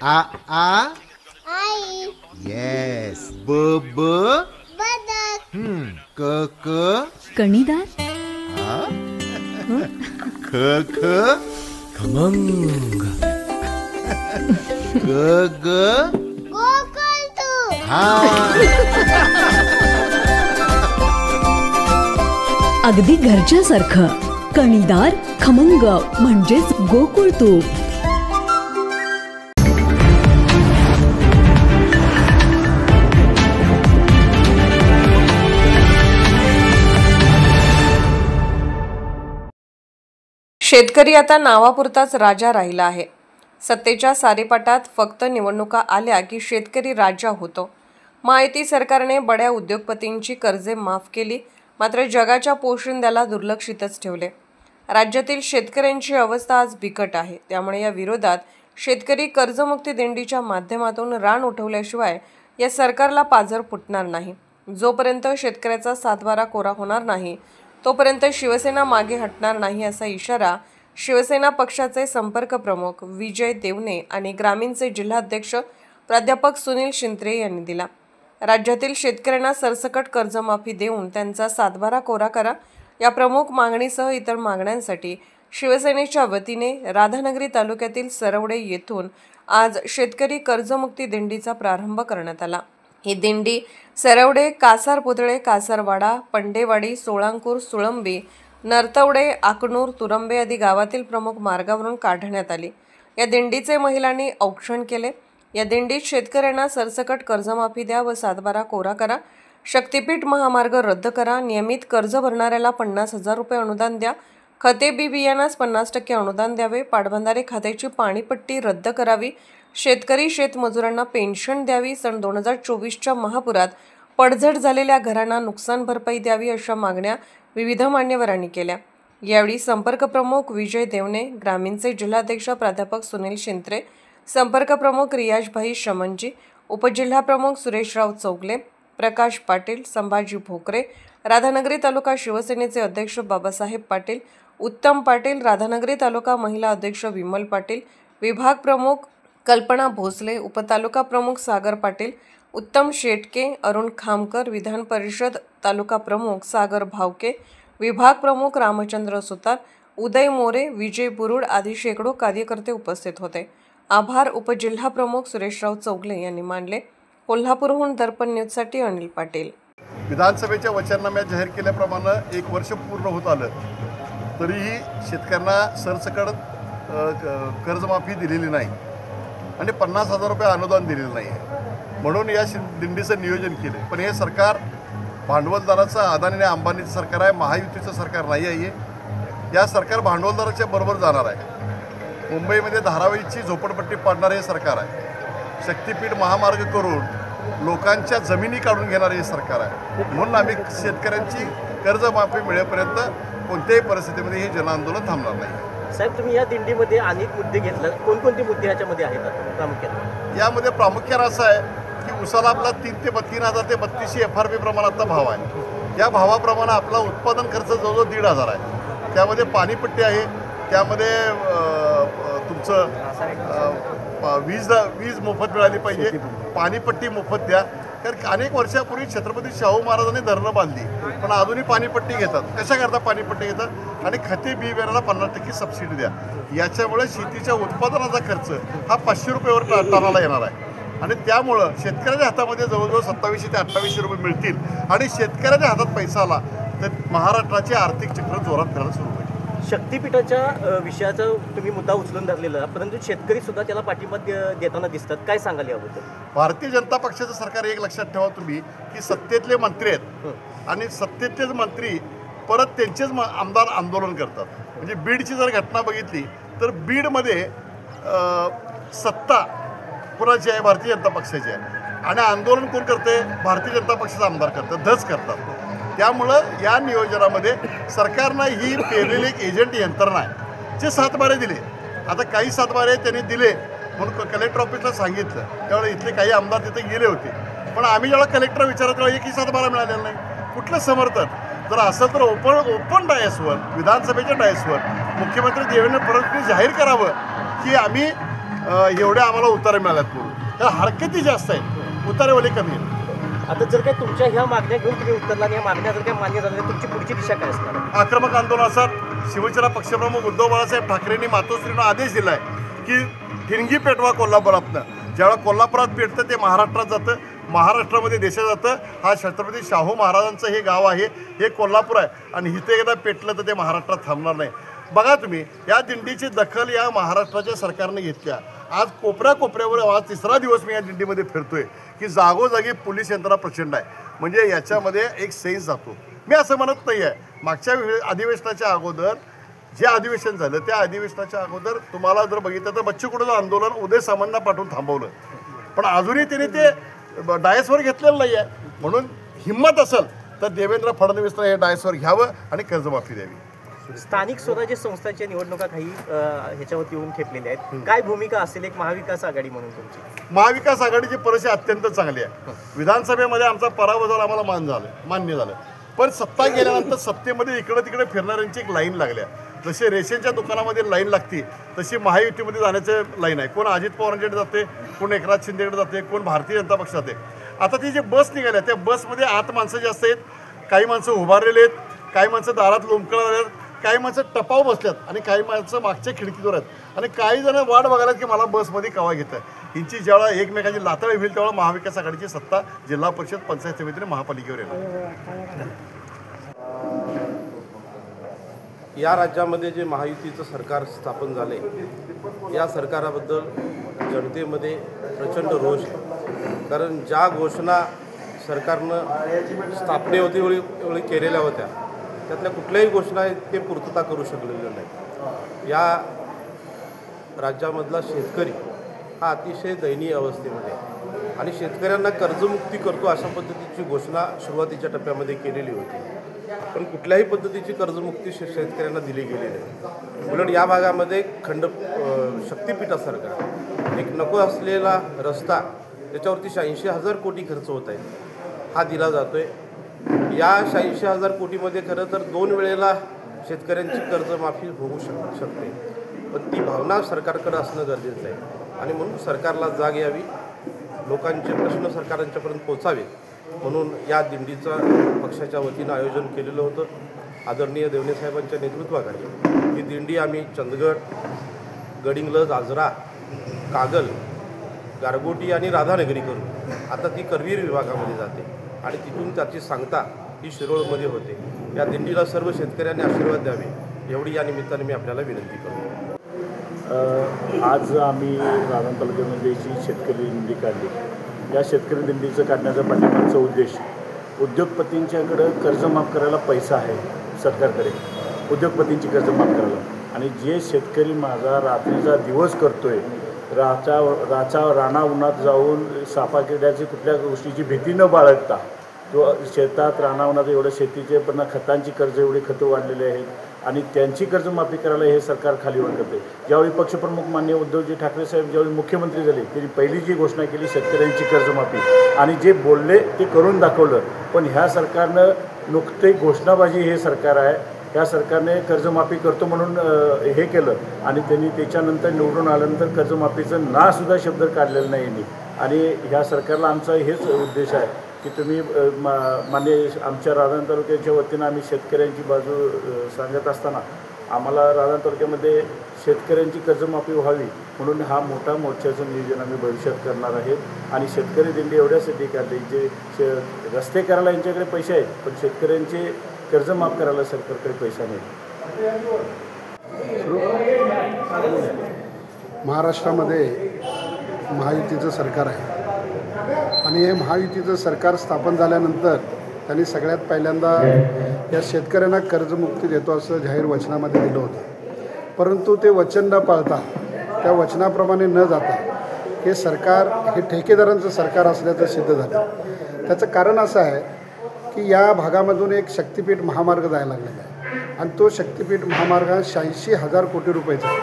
आ आ आई. Yes. ब ब बदक. क क कणीदार. ख ख खमंग. ग ग गोकुळतू. हा. अगदी घरच्यासारखं. कणीदार खमंग म्हणजेच गोकुळ तूप. शेतकरी आता नावापुरताच राजा राहिला आहे. सत्तेच्या सारीपाटात फक्त निवडणुका आल्या की शेतकरी राजा होतो. महायुती सरकारने बड्या उद्योगपतींची कर्जे माफ केली, मात्र जगाच्या पोशिंद्याला दुर्लक्षितच ठेवले. राज्यातील शेतकऱ्यांची अवस्था आज बिकट आहे. त्यामुळे या विरोधात शेतकरी कर्जमुक्ती दिंडीच्या माध्यमातून रान उठवल्याशिवाय या सरकारला पाझर फुटणार नाही. जोपर्यंत शेतकऱ्याचा सातबारा कोरा होणार नाही तोपर्यंत शिवसेना मागे हटणार नाही, असा इशारा शिवसेना पक्षाचे संपर्क प्रमुख विजय देवणे आणि ग्रामीणचे जिल्हाध्यक्ष प्राध्यापक सुनील शिंत्रे यांनी दिला. राज्यातील शेतकऱ्यांना सरसकट कर्जमाफी देऊन त्यांचा सातबारा कोरा करा, या प्रमुख मागणीसह इतर मागण्यांसाठी शिवसेनेच्या वतीने राधानगरी तालुक्यातील सरवडे येथून आज शेतकरी कर्जमुक्ती दिंडीचा प्रारंभ करण्यात आला. ही दिंडी सरवडे, कासार पुतळे, कासारवाडा, पंडेवाडी, सोळांकूर, सुळंबी, नरतवडे, आकनूर, तुरंबे आदी गावातील प्रमुख मार्गावरून काढण्यात आली. या दिंडीचे महिलांनी औक्षण केले. या दिंडीत शेतकऱ्यांना सरसकट कर्जमाफी द्या व सातबारा कोरा करा, शक्तीपीठ महामार्ग रद्द करा, नियमित कर्ज भरणाऱ्याला 50,000 रुपये अनुदान द्या, खते बी बियाणास 50% अनुदान द्यावे, पाटबंधारे खात्याची पाणीपट्टी रद्द करावी, शेतकरी शेतमजुरांना पेन्शन द्यावी, सन 2024च्या महापुरात पडझड झालेल्या घरांना नुकसान भरपाई द्यावी, अशा मागण्या विविध मान्यवरांनी केल्या. यावेळी संपर्क प्रमुख विजय देवणे, ग्रामीणचे जिल्हाध्यक्ष प्राध्यापक सुनील शिंत्रे, संपर्क प्रमुख रियाजभाई शमनजी, उपजिल्हाप्रमुख सुरेशराव चौगले, प्रकाश पाटील, संभाजी भोकरे, राधानगरी तालुका शिवसेनेचे अध्यक्ष बाबासाहेब पाटील, उत्तम पाटील, राधानगरी तालुका महिला अध्यक्ष विमल पाटील, विभाग प्रमुख कल्पना भोसले, उपतालुका प्रमुख सागर पाटील, उत्तम शेटके, अरुण खामकर, विधान परिषद तालुका प्रमुख सागर भावके, विभाग प्रमुख रामचंद्र सुतार, उदय मोरे, विजय बुरुड आदी शेकडो कार्यकर्ते उपस्थित होते. आभार उपजिल्हा प्रमुख सुरेशराव चौगले यांनी मानले. कोल्हापूरहून दर्पण न्यूजसाठी अनिल पाटील. विधानसभेच्या वचननाम्यात जाहीर केल्याप्रमाणे 1 वर्ष पूर्ण होत आलं तरीही शेतकऱ्यांना सरसकट कर्जमाफी दिलेली नाही आणि 50,000 रुपये अनुदान दिलेलं नाही आहे. म्हणून या दिंडीचं नियोजन केलं. पण हे सरकार भांडवलदाराचं, अदानी आणि अंबानीचं सरकार आहे, महायुतीचं सरकार नाही आहे. या सरकार भांडवलदाराच्या बरोबर जाणार आहे. मुंबईमध्ये धारावीची झोपडपट्टी पाडणारे हे सरकार आहे. शक्तीपीठ महामार्ग करून लोकांच्या जमिनी काढून घेणारे हे सरकार आहे. म्हणून आम्ही शेतकऱ्यांची कर्जमाफी मिळेपर्यंत कोणत्याही परिस्थितीमध्ये हे जनआंदोलन थांबणार नाही. साहेब, तुम्ही या दिंडीमध्ये अनेक मुद्दे घेतले, कोणकोणते मुद्दे ह्याच्यामध्ये आहेत प्रामुख्याने? यामध्ये प्रामुख्याने असं आहे की उसाला आपला 3,000 ते 3200 FRP प्रमाणात आता भाव आहे. या भावाप्रमाणे आपला उत्पादन खर्च जवळजवळ 1,500 आहे. त्यामध्ये पाणीपट्टी आहे, त्यामध्ये तुमचं वीज मोफत मिळाली पाहिजे, पाणीपट्टी मोफत द्या. कारण अनेक वर्षापूर्वी छत्रपती शाहू महाराजांनी धरणं बांधली, पण अजूनही पाणीपट्टी घेतात. कशाकरता पाणीपट्टी घेतात? आणि खते बी बियाणाला 50% सबसिडी द्या. याच्यामुळे शेतीच्या उत्पादनाचा खर्च हा 500 रुपयावर टनाला येणार आहे. आणि त्यामुळं शेतकऱ्याच्या हातामध्ये जवळजवळ 2700 ते 2800 रुपये मिळतील. आणि शेतकऱ्याच्या हातात पैसा आला तर महाराष्ट्राचे आर्थिक चक्र जोरात फिरायला सुरू होईल. शक्तीपीठाच्या विषयाचा तुम्ही मुद्दा उचलून धरलेला, परंतु शेतकरी सुद्धा त्याला पाठिंबा देताना दिसतात. काय सांगाल याबद्दल? भारतीय जनता पक्षाचं सरकार एक लक्षात ठेवा तुम्ही की सत्तेतले मंत्री आहेत आणि सत्तेतलेच मंत्री परत त्यांचेच आमदार आंदोलन करतात. म्हणजे बीडची जर घटना बघितली तर बीडमध्ये सत्ता कोणाची आहे? भारतीय जनता पक्षाची आहे. आणि आंदोलन कोण करते? भारतीय जनता पक्षाचे आमदार करतात, धस करतात. त्यामुळं या नियोजनामध्ये सरकारनं ही पेरलेली एक एजंट यंत्रणा आहे. जे सातबारे दिले, आता काही सातबारे त्यांनी दिले म्हणून कलेक्टर ऑफिसला सांगितलं, त्यावेळेला इथले काही आमदार तिथे गेले होते. पण आम्ही जेव्हा कलेक्टर विचारत तेव्हा एकही सातबारा मिळालेला नाही. कुठलं समर्थन? जर असं तर ओपन डायसवर, विधानसभेच्या डायसवर मुख्यमंत्री देवेंद्र फडणवीस जाहीर करावं की आम्ही एवढ्या आम्हाला उतारे मिळाल्यात म्हणून. त्या हरकती जास्त आहेत, उतारेवाले कमी आहेत. आता जर काय तुमच्या ह्या मागण्या घेऊन तुम्ही उतरला आणि या मागण्या जर काय मान्य झाल्या तर तुमची पुढची दिशा काय असणार? आक्रमक आंदोलन असतात. शिवसेना पक्षप्रमुख उद्धव बाळासाहेब ठाकरेंनी मातोश्रीनं आदेश दिला आहे की ठिणगी पेटवा कोल्हापुरातनं. ज्यावेळेला कोल्हापुरात पेटतं ते महाराष्ट्रात जातं, महाराष्ट्रामध्ये देशात जातं. हा छत्रपती शाहू महाराजांचं हे गाव आहे, हे कोल्हापूर आहे आणि इथे एकदा पेटलं तर ते महाराष्ट्रात थांबणार नाही. बघा तुम्ही, या दिंडीची दखल या महाराष्ट्राच्या सरकारने घेतल्या. आज कोपऱ्यावर आज तिसरा दिवस मी या दिंडीमध्ये फिरतोय की जागोजागी पोलीस यंत्रणा प्रचंड आहे. म्हणजे याच्यामध्ये एक सेन्स जातो. मी असं म्हणत नाही आहे, मागच्या अधिवेशनाच्या अगोदर जे अधिवेशन झालं त्या अधिवेशनाच्या अगोदर तुम्हाला जर बघितलं तर बच्चू कडूचं आंदोलन उदय सामंतांना पाठवून थांबवलं, पण अजूनही त्याने ते डायसवर घेतलेलं नाही आहे. म्हणून हिंमत असेल तर देवेंद्र फडणवीसला हे डायसवर घ्यावं आणि कर्जमाफी द्यावी. स्थानिक स्वराज्य संस्थांच्या निवडणुका काही ह्याच्यावरती येऊन ठेपलेल्या आहेत. काय भूमिका असेल एक महाविकास आघाडी म्हणून तुमची? महाविकास आघाडीची परिस्थिती अत्यंत चांगली आहे. विधानसभेमध्ये आमचा पराभव झाला, आम्हाला मान्य झालं. पण सत्ता गेल्यानंतर सत्तेमध्ये इकडे तिकडे फिरणाऱ्यांची एक लाईन लागल्या. जसे रेशनच्या दुकानामध्ये लाईन लागती तशी महायुतीमध्ये जाण्याचं लाईन आहे. कोण अजित पवारांकडे जाते, कोण एकनाथ शिंदेकडे जाते, कोण भारतीय जनता पक्षात जाते. आता ती जी बस निघाल्या त्या बसमध्ये आत माणसं जास्त आहेत, काही माणसं उभारलेले आहेत, काही माणसं दारात लोंबकळत आहेत, काही माणसं टपाव बसल्यात आणि काही माणसं मागच्या खिडकीवर आहेत आणि काही जण वाट बघायला की मला बसमध्ये कवा घेत आहे. हिंची ज्यावेळेला एकमेकांची लातळी होईल त्यावेळेला महाविकास आघाडीची सत्ता जिल्हा परिषद, पंचायत समितीने महापालिकेवर येणार. या राज्यामध्ये जे महायुतीचं सरकार स्थापन झाले, या सरकाराबद्दल जनतेमध्ये प्रचंड रोष आहे. कारण ज्या घोषणा सरकारनं स्थापनेवरती वेळी केलेल्या होत्या त्यातल्या कुठल्याही घोषणा ते पूर्तता करू शकलेले नाही. या राज्यामधला शेतकरी हा अतिशय दयनीय अवस्थेमध्ये आणि शेतकऱ्यांना कर्जमुक्ती करतो अशा पद्धतीची घोषणा सुरुवातीच्या टप्प्यामध्ये केलेली होती, पण कुठल्याही पद्धतीची कर्जमुक्ती शेतकऱ्यांना दिली गेली नाही. उलट या भागामध्ये शक्तिपीठासारखा एक नको असलेला रस्ता त्याच्यावरती 86,000 कोटी खर्च होत आहे, हा दिला जातो आहे. या 86,000 कोटीमध्ये खरं तर 2 वेळेला शेतकऱ्यांची कर्जमाफी होऊ शकते, पण ती भावना सरकारकडे असणं गरजेचं आहे. आणि म्हणून सरकारला जाग यावी, लोकांचे प्रश्न सरकारांच्यापर्यंत पोचावेत म्हणून या दिंडीचं पक्षाच्या वतीनं आयोजन केलेलं होतं. आदरणीय देवणे साहेबांच्या नेतृत्वाखाली ही दिंडी आम्ही चंदगड, गडिंग्लज, आजरा, कागल, गारगोटी आणि राधानगरी करून आता ती करवीर विभागामध्ये जाते आणि तिथून त्याची सांगता ही शिरोळमध्ये होते. या दिंडीला सर्व शेतकऱ्यांनी आशीर्वाद द्यावे एवढी या निमित्ताने मी आपल्याला विनंती करतो. आज आम्ही राधान तालुक्यामध्ये जी शेतकरी दिंडी काढली, या शेतकरी दिंडीचं काढण्याचा पाठिंबाचा उद्देश उद्योगपतींच्याकडं कर्ज माफ करायला पैसा आहे सरकारकडे, उद्योगपतींची कर्ज माफ करायला. आणि जे शेतकरी माझा रात्रीचा दिवस करतोय, राणा उन्हात जाऊन सापा किड्याची कुठल्या गोष्टीची भीती न बाळगता तो शेतात राणा उन्हात एवढं शेतीचे पण खतांची कर्ज एवढी खतं वाढलेली आहेत आणि त्यांची कर्जमाफी करायला हे सरकार खालीवर करते. ज्यावेळी पक्षप्रमुख माननीय उद्धवजी ठाकरे साहेब ज्यावेळी मुख्यमंत्री झाले त्यांनी पहिली जी घोषणा केली शेतकऱ्यांची कर्जमाफी आणि जे बोलले ते करून दाखवलं. पण ह्या सरकारनं नुकते घोषणाबाजी हे सरकार आहे. या सरकारने कर्जमाफी करतो म्हणून हे केलं आणि त्यांनी त्याच्यानंतर निवडून आल्यानंतर कर्जमाफीचं नासुद्धा शब्द काढलेलं नाही. आणि ह्या सरकारला आमचा हेच उद्देश आहे की तुम्ही मान्य आमच्या राधान तालुक्याच्या वतीनं आम्ही शेतकऱ्यांची बाजू सांगत असताना आम्हाला राधान तालुक्यामध्ये शेतकऱ्यांची कर्जमाफी व्हावी म्हणून हा मोठा मोर्चाचं नियोजन आम्ही भविष्यात करणार आहे. आणि शेतकरी दिंडी एवढ्यासाठी काढली जे रस्ते करायला यांच्याकडे पैसे आहेत पण शेतकऱ्यांचे कर्ज माफ करायला सरकारकडे पैसा नाही. महाराष्ट्रामध्ये महायुतीचं सरकार आहे आणि हे महायुतीचं सरकार स्थापन झाल्यानंतर त्यांनी सगळ्यात पहिल्यांदा या शेतकऱ्यांना कर्जमुक्ती देतो असं जाहीर वचनामध्ये दिलं होतं. परंतु ते वचन न पाळता, त्या वचनाप्रमाणे न जाता हे सरकार हे ठेकेदारांचं सरकार असल्याचं सिद्ध झालं. त्याचं कारण असं आहे की या भागामधून एक शक्तिपीठ महामार्ग जायला लागलेला आहे आणि तो शक्तिपीठ महामार्ग 86,000 कोटी रुपयाचा आहे.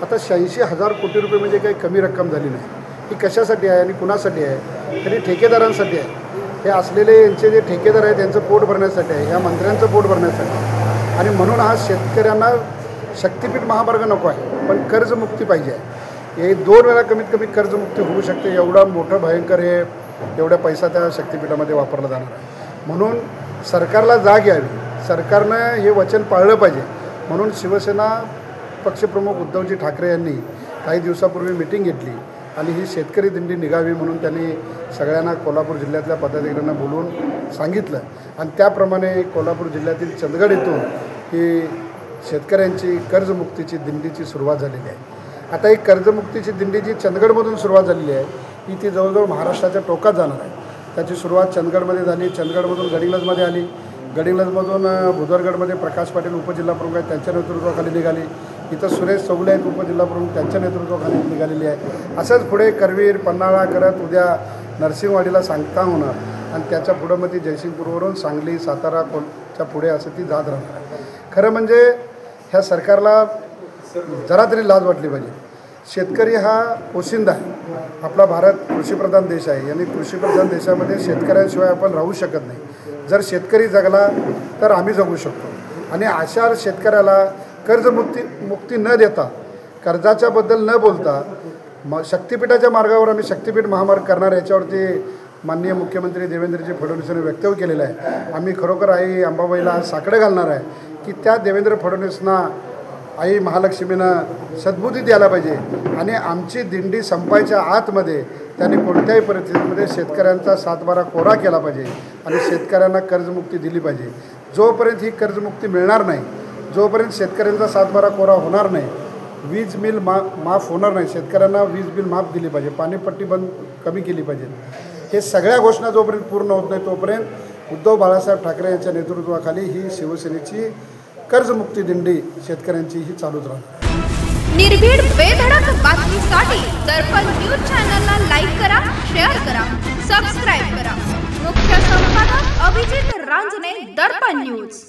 आता 86,000 कोटी रुपये म्हणजे काही कमी रक्कम झाली नाही. ही कशासाठी आहे आणि कुणासाठी आहे? तरी ठेकेदारांसाठी आहे. हे असलेले यांचे जे ठेकेदार आहेत त्यांचं पोट भरण्यासाठी आहे, ह्या मंत्र्यांचं पोट भरण्यासाठी. आणि म्हणून हा शेतकऱ्यांना शक्तिपीठ महामार्ग नको आहे पण कर्जमुक्ती पाहिजे आहे. हे 2 वेळा कमीत कमी कर्जमुक्ती होऊ शकते, एवढा मोठं भयंकर हे एवढा पैसा त्या शक्तिपीठामध्ये वापरला जाणार आहे. म्हणून सरकारला जाग यावी, सरकारनं हे वचन पाळलं पाहिजे. म्हणून शिवसेना पक्षप्रमुख उद्धवजी ठाकरे यांनी काही दिवसापूर्वी मिटिंग घेतली आणि ही शेतकरी दिंडी निघावी म्हणून त्यांनी सगळ्यांना कोल्हापूर जिल्ह्यातल्या पदाधिकाऱ्यांना बोलवून सांगितलं आणि त्याप्रमाणे कोल्हापूर जिल्ह्यातील चंदगड येथून ही शेतकऱ्यांची कर्जमुक्तीची दिंडीची सुरुवात झालेली आहे. आता ही कर्जमुक्तीची दिंडी जी चंदगडमधून सुरुवात झालेली आहे ही ती जवळजवळ महाराष्ट्राच्या टोकात जाणार आहे. त्याची सुरुवात चंदगडमध्ये झाली, चंदगडमधून गडिंग्लजमध्ये आली, गडिंग्लजमधून भुदरगडमध्ये प्रकाश पाटील उपजिल्हाप्रमुख आहेत त्यांच्या नेतृत्वाखाली निघाली, इथं सुरेश चौगले आहेत उपजिल्हाप्रमुख त्यांच्या नेतृत्वाखाली निघालेली आहे. असंच पुढे करवीर पन्हाळा करत उद्या नरसिंहवाडीला सांगता होणार आणि त्याच्या पुढं मग ती जयसिंगपूरवरून सांगली सातारा च्या पुढे असं ती जात राहणार आहे. खरं म्हणजे ह्या सरकारला जरा तरी लाज वाटली पाहिजे. शेतकरी हा पोशिंदा आहे. आपला भारत कृषीप्रधान देश आहे आणि कृषीप्रधान देशामध्ये शेतकऱ्यांशिवाय आपण राहू शकत नाही. जर शेतकरी जगला तर आम्ही जगू शकतो आणि अशा शेतकऱ्याला मुक्ती न देता, कर्जाच्याबद्दल न बोलता शक्तिपीठाच्या मार्गावर आम्ही शक्तिपीठ महामार्ग करणार याच्यावरती माननीय मुख्यमंत्री देवेंद्रजी फडणवीस यांनी वक्तव्य केलेलं आहे. आम्ही खरोखर आई अंबाबाईला साकडं घालणार आहे की त्या देवेंद्र फडणवीसना आई महालक्ष्मीनं सद्बुद्धी द्यायला पाहिजे आणि आमची दिंडी संपायच्या आतमध्ये त्यांनी कोणत्याही परिस्थितीमध्ये शेतकऱ्यांचा 7/12 कोरा केला पाहिजे आणि शेतकऱ्यांना कर्जमुक्ती दिली पाहिजे. जोपर्यंत ही कर्जमुक्ती मिळणार नाही, जोपर्यंत शेतकऱ्यांचा 7/12 कोरा होणार नाही, वीज बिल माफ होणार नाही, शेतकऱ्यांना वीज बिल माफ दिली पाहिजे, पाणीपट्टी कमी केली पाहिजे, हे सगळ्या घोषणा जोपर्यंत पूर्ण होत नाही तोपर्यंत उद्धव बाळासाहेब ठाकरे यांच्या नेतृत्वाखाली ही शिवसेनेची कर्जमुक्ती दिंडी शेतकऱ्यांची ही चालूच राहणार. निर्भीड बेधडक बातमीसाठी दर्पण न्यूज चॅनलला लाईक करा, शेअर करा, सबस्क्राईब करा. मुख्य संपादक अभिजित रांजणे, दर्पण न्यूज.